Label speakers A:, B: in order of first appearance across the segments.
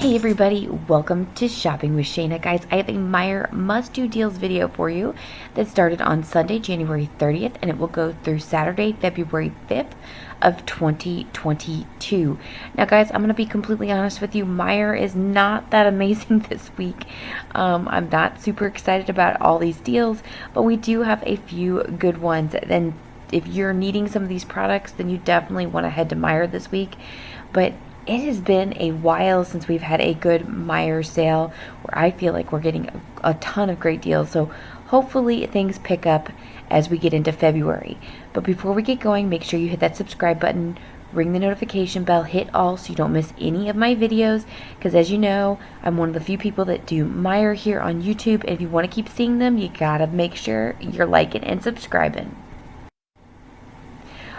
A: Hey everybody, welcome to Shopping with Shana. Guys, I have a Meijer must-do deals video for you that started on Sunday, January 30th, and it will go through Saturday, February 5th of 2022. Now guys, I'm going to be completely honest with you, Meijer is not that amazing this week. I'm not super excited about all these deals, but we do have a few good ones. And if you're needing some of these products, then you definitely want to head to Meijer this week. But it has been a while since we've had a good Meijer sale where I feel like we're getting a ton of great deals. So hopefully things pick up as we get into February. But before we get going, make sure you hit that subscribe button, ring the notification bell, hit all so you don't miss any of my videos. Because as you know, I'm one of the few people that do Meijer here on YouTube. And if you want to keep seeing them, you gotta make sure you're liking and subscribing.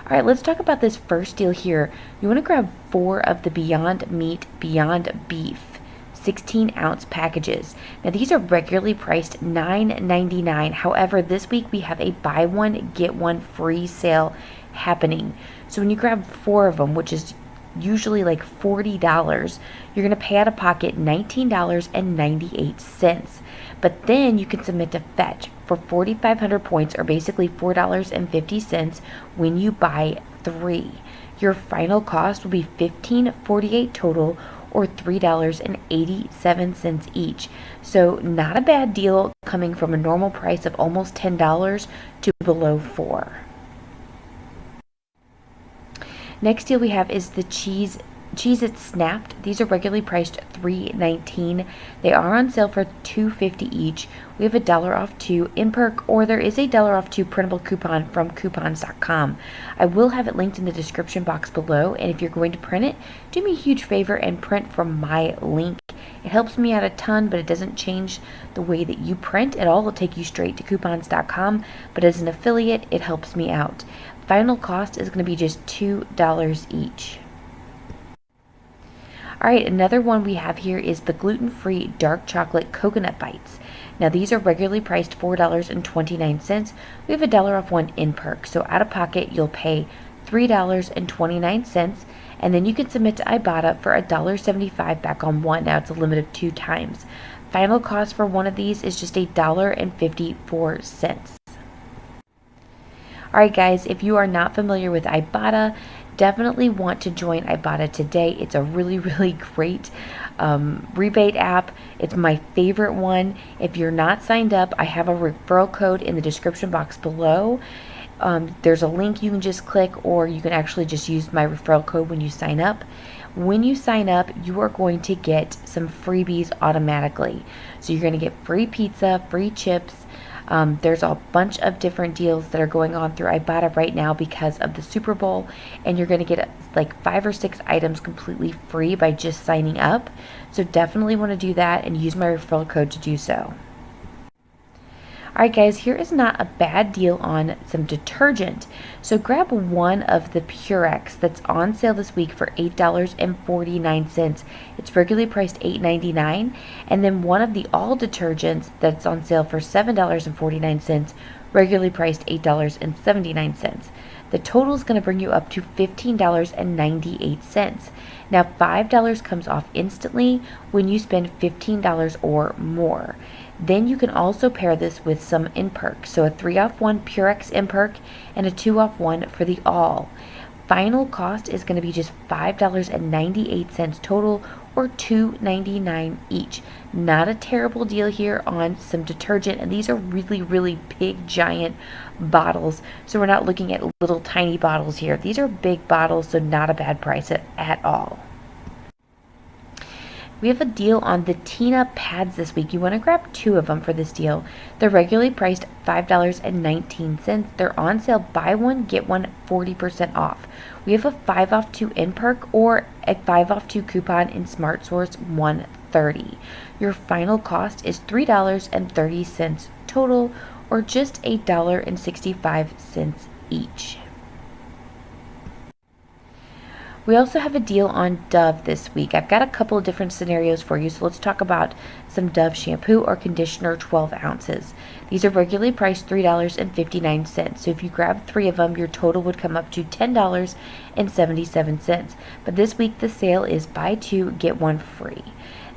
A: Alright, let's talk about this first deal here. You want to grab 4 of the Beyond Meat, Beyond Beef 16-ounce packages. Now these are regularly priced $9.99. However, this week we have a buy one, get one free sale happening. So when you grab 4 of them, which is usually like $40, you're going to pay out of pocket $19.98. But then you can submit to Fetch for 4,500 points, or basically $4.50 when you buy 3. Your final cost will be $15.48 total, or $3.87 each. So not a bad deal coming from a normal price of almost $10 to below $4. Next deal we have is the Cheez-It Snapped. These are regularly priced $3.19. They are on sale for $2.50 each. We have $1 off 2 in perk, or there is a $1 off 2 printable coupon from coupons.com. I will have it linked in the description box below, and if you're going to print it, do me a huge favor and print from my link. It helps me out a ton, but it doesn't change the way that you print at all. It'll take you straight to coupons.com, but as an affiliate, it helps me out. Final cost is going to be just $2 each. Alright, another one we have here is the Gluten-Free Dark Chocolate Coconut Bites. Now these are regularly priced $4.29. We have $1 off 1 in perk. So out of pocket you'll pay $3.29, and then you can submit to Ibotta for $1.75 back on 1. Now it's a limit of 2 times. Final cost for one of these is just $1.54. Alright guys, if you are not familiar with Ibotta, definitely want to join Ibotta today. It's a really great rebate app. It's my favorite one. If you're not signed up, I have a referral code in the description box below. There's a link you can just click, or you can actually just use my referral code when you sign up. When you sign up, you are going to get some freebies automatically. So you're going to get free pizza, free chips. There's a bunch of different deals that are going on through Ibotta right now because of the Super Bowl, and you're going to get like 5 or 6 items completely free by just signing up. So definitely want to do that and use my referral code to do so. Alright guys, here is not a bad deal on some detergent. So grab one of the Purex that's on sale this week for $8.49. It's regularly priced $8.99. And then one of the all detergents that's on sale for $7.49, regularly priced $8.79. The total is going to bring you up to $15.98. Now $5 comes off instantly when you spend $15 or more. Then you can also pair this with some in perk. So a 3 off 1 Purex in perk and a 2 off 1 for the all. Final cost is going to be just $5.98 total, or $2.99 each. Not a terrible deal here on some detergent, and these are really big giant bottles. So we're not looking at little tiny bottles here. These are big bottles, so not a bad price at all. We have a deal on the Tina pads this week. You want to grab 2 of them for this deal. They're regularly priced $5.19. They're on sale, buy one, get one 40% off. We have a 5 off 2 in perk, or a 5 off 2 coupon in Smart Source 130. Your final cost is $3.30 total, or just $1.65 each. We also have a deal on Dove this week. I've got a couple of different scenarios for you, so let's talk about some Dove shampoo or conditioner, 12 ounces. These are regularly priced $3.59, so if you grab 3 of them, your total would come up to $10.77. But this week the sale is buy 2, get 1 free.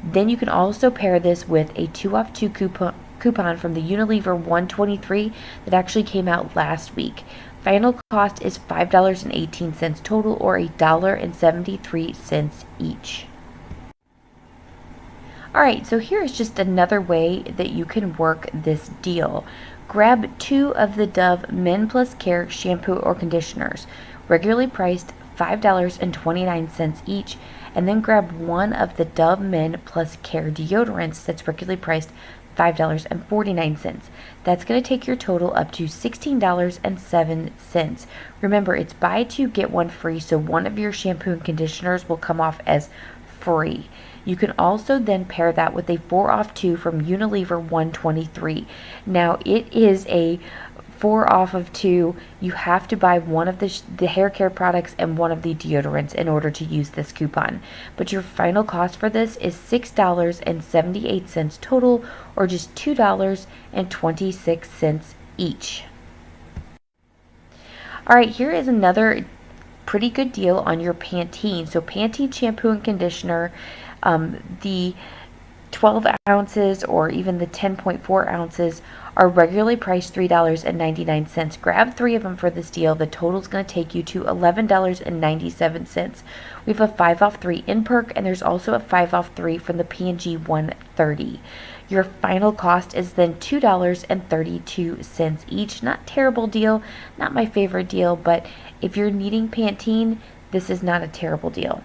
A: Then you can also pair this with a 2 off 2 coupon from the Unilever 123 that actually came out last week. Final cost is $5.18 total, or $1.73 each. Alright, so here is just another way that you can work this deal. Grab 2 of the Dove Men Plus Care shampoo or conditioners, regularly priced $5.29 each, and then grab 1 of the Dove Men Plus Care deodorants that's regularly priced $5.49. That's going to take your total up to $16.07. Remember, it's buy 2, get 1 free, so 1 of your shampoo and conditioners will come off as free. You can also then pair that with a 4 off 2 from Unilever 123. Now, it is a 4 off of 2. You have to buy 1 of the hair care products and 1 of the deodorants in order to use this coupon. But your final cost for this is $6.78 total, or just $2.26 each. Alright, here is another pretty good deal on your Pantene. So Pantene shampoo and conditioner, the 12 ounces or even the 10.4 ounces are regularly priced $3.99. Grab 3 of them for this deal. The total is going to take you to $11.97. We have a 5 off 3 in perk, and there's also a 5 off 3 from the P&G 130. Your final cost is then $2.32 each. Not terrible deal, not my favorite deal, but if you're needing Pantene, this is not a terrible deal.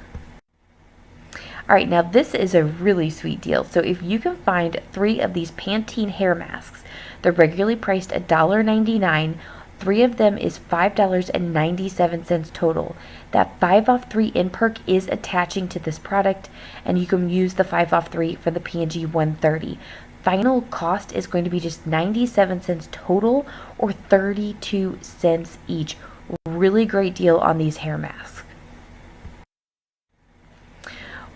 A: Alright, now this is a really sweet deal. So if you can find 3 of these Pantene hair masks, they're regularly priced $1.99. 3 of them is $5.97 total. That 5 off 3 in perk is attaching to this product, and you can use the 5 off 3 for the P&G 130. Final cost is going to be just 97 cents total, or 32 cents each. Really great deal on these hair masks.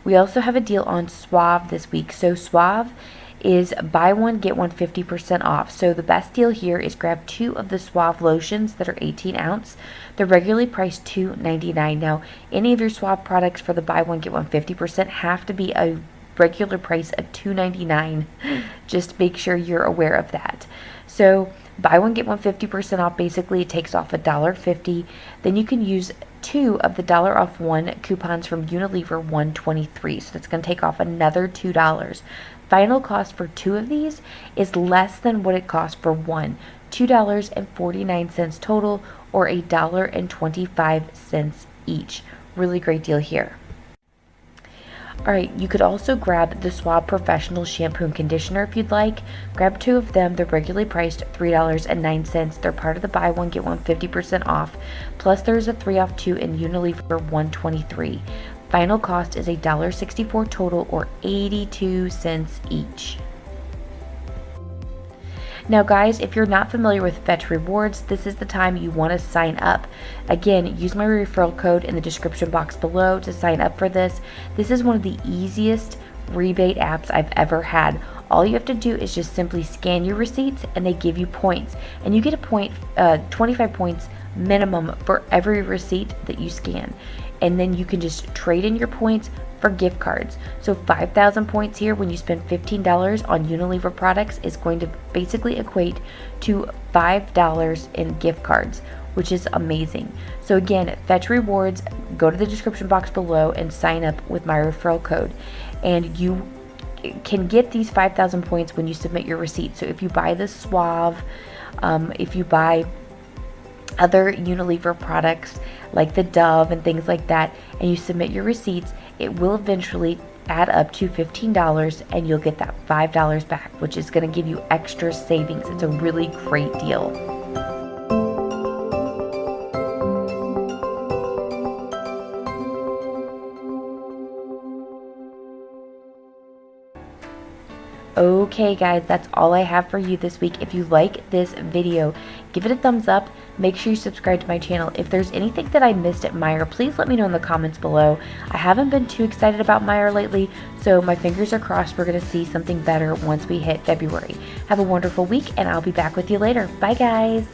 A: We also have a deal on Swab this week. So Swab is buy 1, get 1 50% off. So the best deal here is grab 2 of the Swab lotions that are 18 ounce. They're regularly priced $2.99. Now, any of your Swab products for the buy 1, get 1 50% have to be a regular price of $2.99. Just make sure you're aware of that. So buy 1, get 1 50% off. Basically, it takes off $1.50. Then you can use 2 of the $1 off 1 coupons from Unilever 123. So that's going to take off another $2. Final cost for 2 of these is less than what it costs for 1. $2.49 total, or $1.25 each. Really great deal here. Alright, you could also grab the Swab Professional Shampoo and Conditioner if you'd like. Grab 2 of them. They're regularly priced $3.09. They're part of the buy 1, get 1 50% off. Plus there's a 3 off 2 in Unilever 123. Final cost is $1.64 total, or 82 cents each. Now guys, if you're not familiar with Fetch Rewards, this is the time you want to sign up. Again, use my referral code in the description box below to sign up for this. This is one of the easiest rebate apps I've ever had. All you have to do is just simply scan your receipts and they give you points. And you get a point, 25 points minimum for every receipt that you scan. And then you can just trade in your points for gift cards. So 5,000 points here when you spend $15 on Unilever products is going to basically equate to $5 in gift cards, which is amazing. So again, Fetch Rewards, go to the description box below and sign up with my referral code. And you can get these 5,000 points when you submit your receipt. So if you buy the Swab, if you buy other Unilever products like the Dove and things like that, and you submit your receipts, it will eventually add up to $15 and you'll get that $5 back, which is going to give you extra savings. It's a really great deal. Okay guys, that's all I have for you this week. If you like this video, give it a thumbs up, Make sure you subscribe to my channel. If there's anything that I missed at Meijer, please let me know in the comments below. I haven't been too excited about Meijer lately, so my fingers are crossed we're going to see something better once we hit February. Have a wonderful week, and I'll be back with you later. Bye, guys.